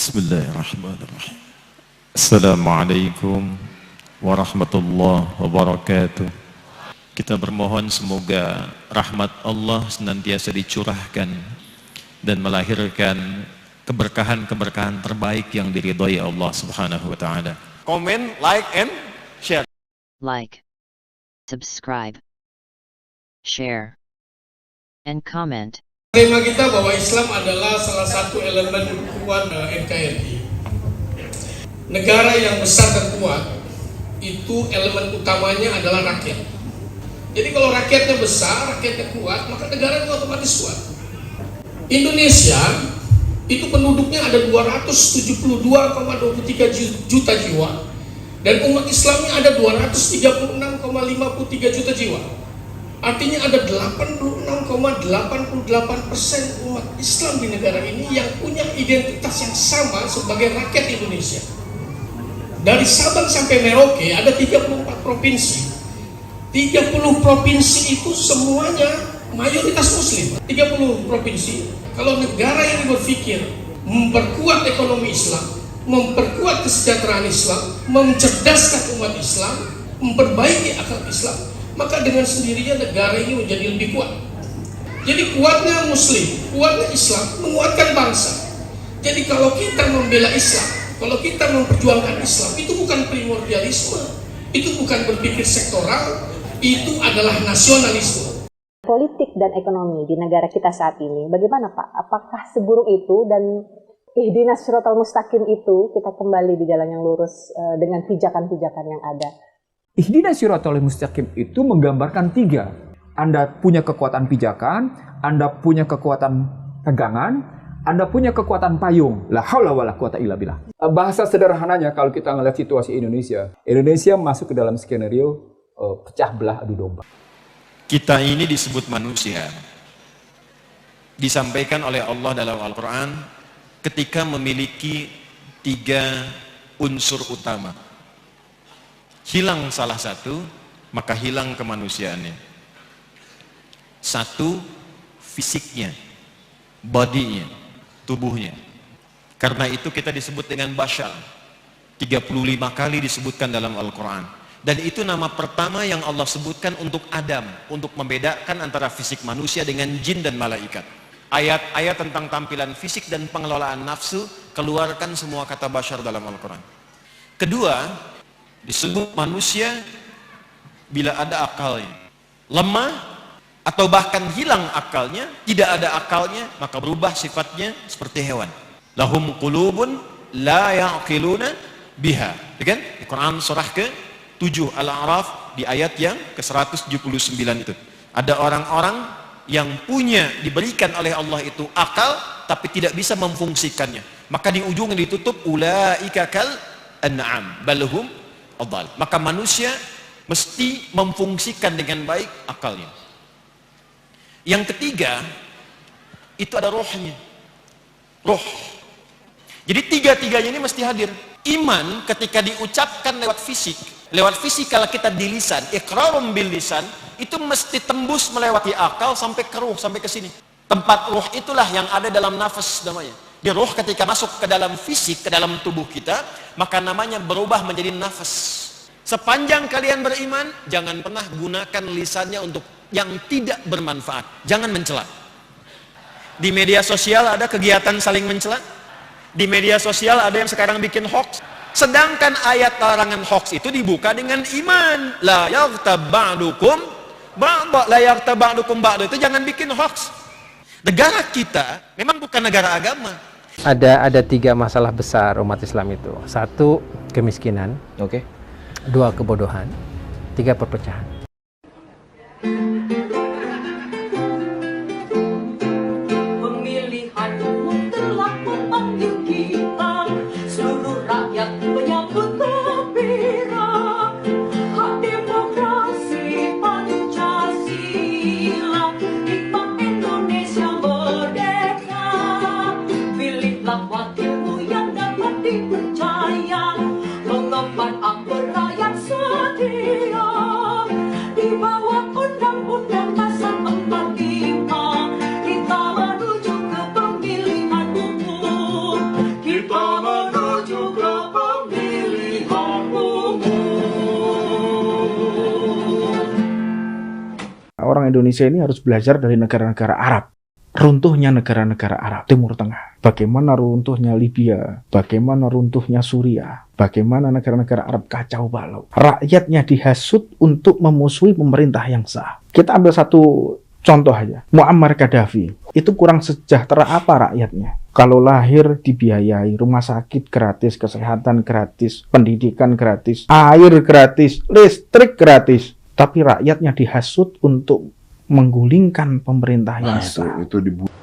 Bismillahirrahmanirrahim. Assalamualaikum warahmatullahi wabarakatuh. Kita bermohon semoga rahmat Allah senantiasa dicurahkan dan melahirkan keberkahan-keberkahan terbaik yang diridhai Allah Subhanahu wa taala. Comment, like, and share. Like, subscribe, share, and comment. Tema kita bahwa Islam adalah salah satu elemen kuat NKRI. Negara yang besar dan kuat itu elemen utamanya adalah rakyat. Jadi kalau rakyatnya besar, rakyatnya kuat, maka negara itu otomatis kuat. Indonesia itu penduduknya ada 272,23 juta jiwa dan umat Islamnya ada 236,53 juta jiwa. Artinya ada 86,88% umat Islam di negara ini yang punya identitas yang sama sebagai rakyat Indonesia. Dari Sabang sampai Merauke ada 34 provinsi. 30 provinsi itu semuanya mayoritas Muslim. 30 provinsi. Kalau negara yang berpikir memperkuat ekonomi Islam, memperkuat kesejahteraan Islam, mencerdaskan umat Islam, memperbaiki akal Islam, maka dengan sendirinya negara ini menjadi lebih kuat. Jadi kuatnya Muslim, kuatnya Islam, menguatkan bangsa. Jadi kalau kita membela Islam, kalau kita memperjuangkan Islam, itu bukan primordialisme, itu bukan berpikir sektoral, itu adalah nasionalisme. Politik dan ekonomi di negara kita saat ini, bagaimana Pak? Apakah seburuk itu dan ihdinas siratal mustaqim itu kita kembali di jalan yang lurus dengan pijakan-pijakan yang ada? Ihdinas siratal mustaqim itu menggambarkan tiga. Anda punya kekuatan pijakan, Anda punya kekuatan pegangan, Anda punya kekuatan payung. La haula wala quwata illa billah. Bahasa sederhananya kalau kita melihat situasi Indonesia masuk ke dalam skenario pecah belah adu domba. Kita ini disebut manusia. Disampaikan oleh Allah dalam Al-Quran ketika memiliki tiga unsur utama. Hilang salah satu, maka hilang kemanusiaannya. Satu, fisiknya, bodinya, tubuhnya. Karena itu kita disebut dengan bashar. 35 kali disebutkan dalam Al-Quran. Dan itu nama pertama yang Allah sebutkan untuk Adam, untuk membedakan antara fisik manusia dengan jin dan malaikat. Ayat-ayat tentang tampilan fisik dan pengelolaan nafsu, keluarkan semua kata bashar dalam Al-Quran. Kedua, disebut manusia bila ada akalnya. Lemah atau bahkan hilang akalnya, tidak ada akalnya, maka berubah sifatnya seperti hewan. Lahum qulubun la ya'qiluna biha. Kan? Di Quran surah ke-7 Al-A'raf di ayat yang ke-179 itu. Ada orang-orang yang diberikan oleh Allah itu akal tapi tidak bisa memfungsikannya. Maka di ujungnya ditutup ulaika kal an'am balhum adall. Maka manusia mesti memfungsikan dengan baik akalnya. Yang ketiga, itu ada rohnya. Roh. Jadi tiga-tiganya ini mesti hadir. Iman ketika diucapkan lewat fisik kalau kita di lisan, iqrarum bil lisan, itu mesti tembus melewati akal sampai ke ruh, sampai ke sini. Tempat ruh itulah yang ada dalam nafas namanya. Di ruh ketika masuk ke dalam fisik, ke dalam tubuh kita, maka namanya berubah menjadi nafas. Sepanjang kalian beriman, jangan pernah gunakan lisannya untuk yang tidak bermanfaat. Jangan mencela. Di media sosial ada kegiatan saling mencela. Di media sosial ada yang sekarang bikin hoax. Sedangkan ayat larangan hoax itu dibuka dengan iman. La yaghtab ba'dukum ba'da, la yaghtab ba'dukum ba'da, itu jangan bikin hoax. Negara kita memang bukan negara agama. Ada tiga masalah besar umat Islam itu. Satu, kemiskinan. Oke. Dua, kebodohan. Tiga, perpecahan. Pemilihan umum telah memanggil kita, seluruh rakyat menyambut gembira. Hak demokrasi Pancasila, hikmah Indonesia merdeka. Pilihlah wakilmu yang dapat dipercaya, mengemban amanah yang setia. kita menuju ke pemilihan umum. Orang Indonesia ini harus belajar dari negara-negara Arab. Runtuhnya negara-negara Arab Timur Tengah. Bagaimana runtuhnya Libya, bagaimana runtuhnya Suriah, bagaimana negara-negara Arab kacau balau. Rakyatnya dihasut untuk memusuhi pemerintah yang sah. Kita ambil satu contoh aja. Muammar Gaddafi. Itu kurang sejahtera apa rakyatnya? Kalau lahir dibiayai, rumah sakit gratis, kesehatan gratis, pendidikan gratis, air gratis, listrik gratis. Tapi rakyatnya dihasut untuk menggulingkan pemerintah yang sah.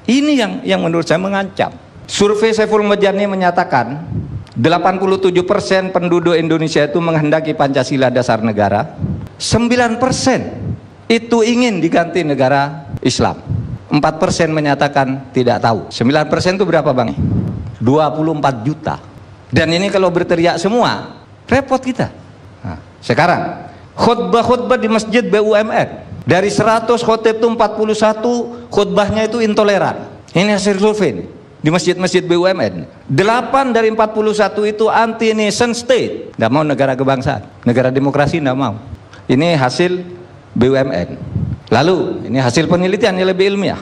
Ini yang menurut saya mengancam. Survei Saiful Mujani menyatakan 87% penduduk Indonesia itu menghendaki Pancasila dasar negara. 9% itu ingin diganti negara Islam. 4% menyatakan tidak tahu. 9% itu berapa Bang? 24 juta. Dan ini kalau berteriak semua, repot kita. Nah, sekarang khutbah-khutbah di masjid BUMN. Dari 100 khotib itu 41 khutbahnya itu intoleran. Ini hasil survei ini, di masjid-masjid BUMN. 8 dari 41 itu anti nation state. Tidak mau negara kebangsaan. Negara demokrasi tidak mau. Ini hasil BUMN. Lalu, ini hasil penelitian yang lebih ilmiah.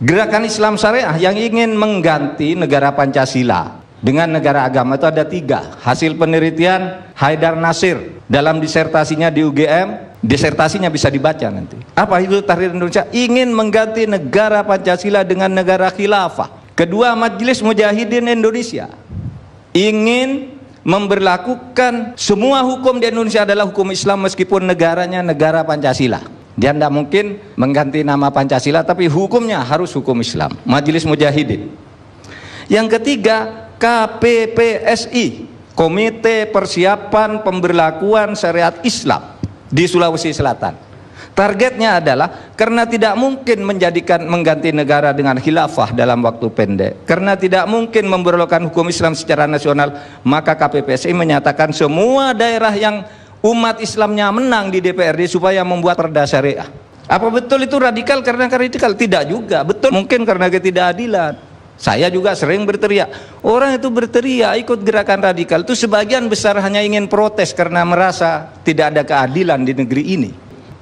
Gerakan Islam Syariah yang ingin mengganti negara Pancasila dengan negara agama itu ada 3. Hasil penelitian Haidar Nasir dalam disertasinya di UGM. Disertasinya bisa dibaca nanti. Apa itu Tahrir Indonesia? Ingin mengganti negara Pancasila dengan negara khilafah. Kedua, Majelis Mujahidin Indonesia ingin memberlakukan semua hukum di Indonesia adalah hukum Islam meskipun negaranya negara Pancasila. Dia tidak mungkin mengganti nama Pancasila tapi hukumnya harus hukum Islam. Majelis Mujahidin. Yang ketiga, KPPSI, Komite Persiapan Pemberlakuan Syariat Islam di Sulawesi Selatan. Targetnya adalah karena tidak mungkin mengganti negara dengan khilafah dalam waktu pendek, karena tidak mungkin memberlakukan hukum Islam secara nasional, maka KPPSI menyatakan semua daerah yang umat Islamnya menang di DPRD supaya membuat perda syariah. Apa betul itu radikal karena radikal? Tidak juga. Betul mungkin karena ketidakadilan. Saya juga sering berteriak. Orang itu berteriak ikut gerakan radikal itu sebagian besar hanya ingin protes karena merasa tidak ada keadilan di negeri ini.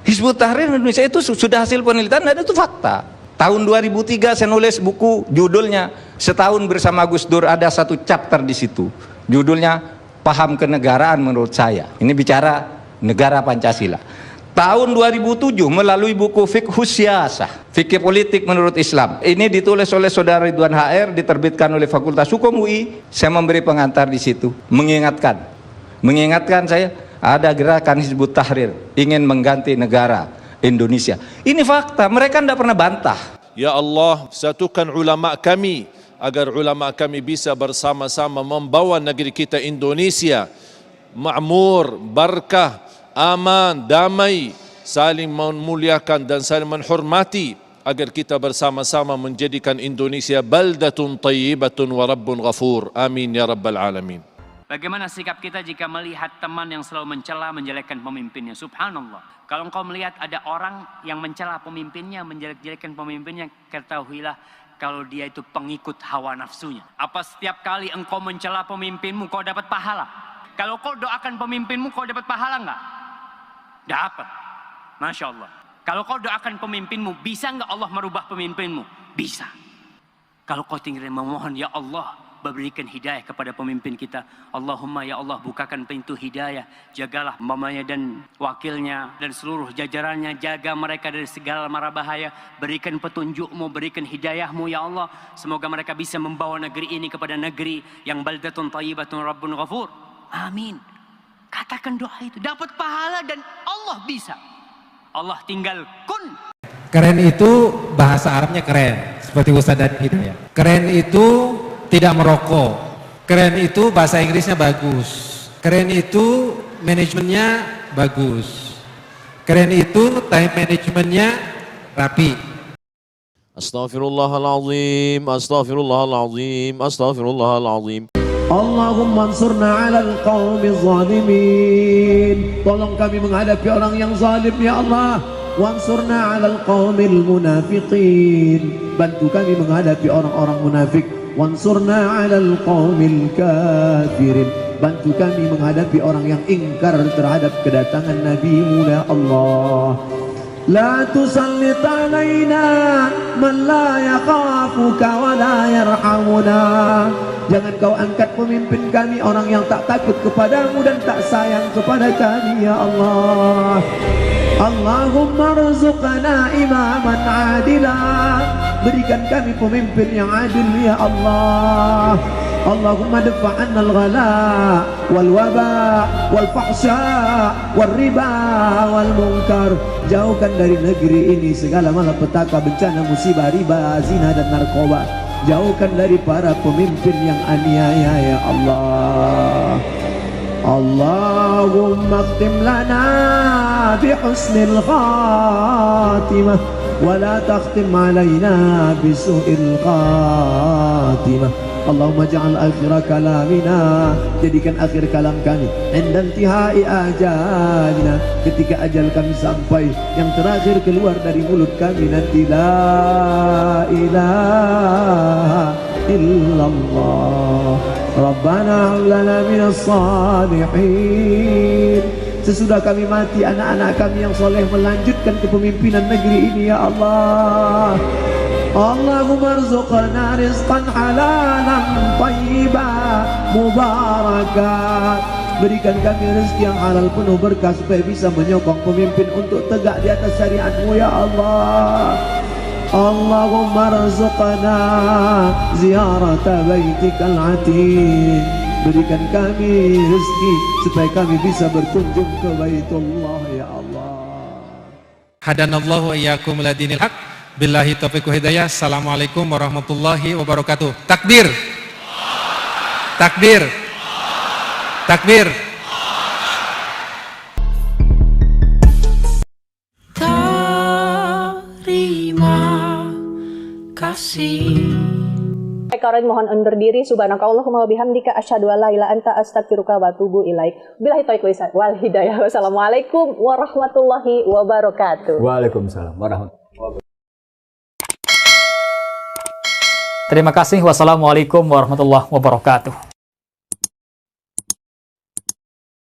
Hizbut Tahrir Indonesia itu sudah hasil penelitian dan itu fakta. Tahun 2003 saya nulis buku judulnya Setahun Bersama Gus Dur, ada satu chapter di situ. Judulnya Paham Kenegaraan Menurut Saya. Ini bicara negara Pancasila. Tahun 2007 melalui buku Fiqhus Siyasah, Fikih Politik Menurut Islam. Ini ditulis oleh Saudara Ridwan HR, diterbitkan oleh Fakultas Hukum UI. Saya memberi pengantar di situ, mengingatkan saya ada gerakan Hizbut Tahrir ingin mengganti negara Indonesia. Ini fakta, mereka tidak pernah bantah. Ya Allah, satukan ulama kami agar ulama kami bisa bersama-sama membawa negeri kita Indonesia makmur, barkah, aman, damai, saling memuliakan dan saling menghormati agar kita bersama-sama menjadikan Indonesia baldatun tayyibatun wa rabbun ghafur. Amin ya rabbal alamin. Bagaimana sikap kita jika melihat teman yang selalu mencela, menjelekkan pemimpinnya? Subhanallah. Kalau engkau melihat ada orang yang mencela pemimpinnya, menjelek-jelekkan pemimpinnya, ketahuilah kalau dia itu pengikut hawa nafsunya. Apa setiap kali engkau mencela pemimpinmu kau dapat pahala? Kalau kau doakan pemimpinmu kau dapat pahala enggak? Dapat. Masya Allah. Kalau kau doakan pemimpinmu, bisa enggak Allah merubah pemimpinmu? Bisa. Kalau kau tinggal memohon, ya Allah, berikan hidayah kepada pemimpin kita. Allahumma ya Allah, bukakan pintu hidayah. Jagalah mamanya dan wakilnya dan seluruh jajarannya. Jaga mereka dari segala mara bahaya. Berikan petunjukmu, berikan hidayahmu ya Allah. Semoga mereka bisa membawa negeri ini kepada negeri yang baldatun tayyibatun rabbun ghafur. Amin. Katakan doa itu, dapat pahala dan Allah bisa. Allah tinggal kun. Keren itu bahasa Arabnya keren, seperti Ustaz dan Hidayah. Keren itu tidak merokok. Keren itu bahasa Inggrisnya bagus. Keren itu manajemennya bagus. Keren itu time manajemennya rapi. Astaghfirullahalazim, astaghfirullahalazim, astaghfirullahalazim. Allahumma ansurna ala al-qawmi zalimin. Tolong kami menghadapi orang yang zalim ya Allah. Wansurna ala al-qawmi al-munafiqin. Bantu kami menghadapi orang-orang munafik. وانصرنا على القوم الكافرين. Bantu kami menghadapi orang yang ingkar terhadap kedatangan Nabi-Mu ya Allah. La tusallit alaina man la yakhafuka wa la yarhamuna. Jangan kau angkat pemimpin kami orang yang tak takut kepadamu dan tak sayang kepada kami ya Allah. Allahumma rzuqna imaman adila. Berikan kami pemimpin yang adil ya Allah. Allahumma dafa' 'anna al-ghala wal waba wal fahsya wal riba wal munkar. Jauhkan dari negeri ini segala malapetaka, bencana, musibah, riba, zina dan narkoba. Jauhkan dari para pemimpin yang aniaya ya Allah. Allahumma khtim lana bi husnil khatimah wa la takhtim alaina bi su'il khatimah. Allahumma ja'al akhir kalamina, jadikan akhir kalam kami inda intihai ajalina, ketika ajal kami sampai, yang terakhir keluar dari mulut kami nanti la ilaha illallah. Rabbana lana minas salihin. Sesudah kami mati, anak-anak kami yang soleh melanjutkan kepemimpinan negeri ini ya Allah. Allahumma rzuqna rizqan halalan tayyiban mubarakan. Berikan kami rezeki yang halal penuh berkah supaya bisa menyokong pemimpin untuk tegak di atas syariat-Mu ya Allah. Allahumma rzuqna ziyarata baitikal atiq. Berikan kami rezeki supaya kami bisa berkunjung ke Baitullah ya Allah. Hadanallahu wa iyyakum ila dinil haq. Billahi taufiq wa hidayah. Assalamualaikum warahmatullahi wabarakatuh. Takbir. Takbir. Takbir. Terima kasih. Karin mohon undur diri. Subhanakallahumma wa bihamdika asyhadu an la ilaha anta astaghfiruka wa atubu ilaik. Billahi taufiq wal hidayah. Wassalamualaikum warahmatullahi wabarakatuh. Waalaikumsalam warahmatullahi wabarakatuh. Terima kasih. Wassalamualaikum warahmatullahi wabarakatuh.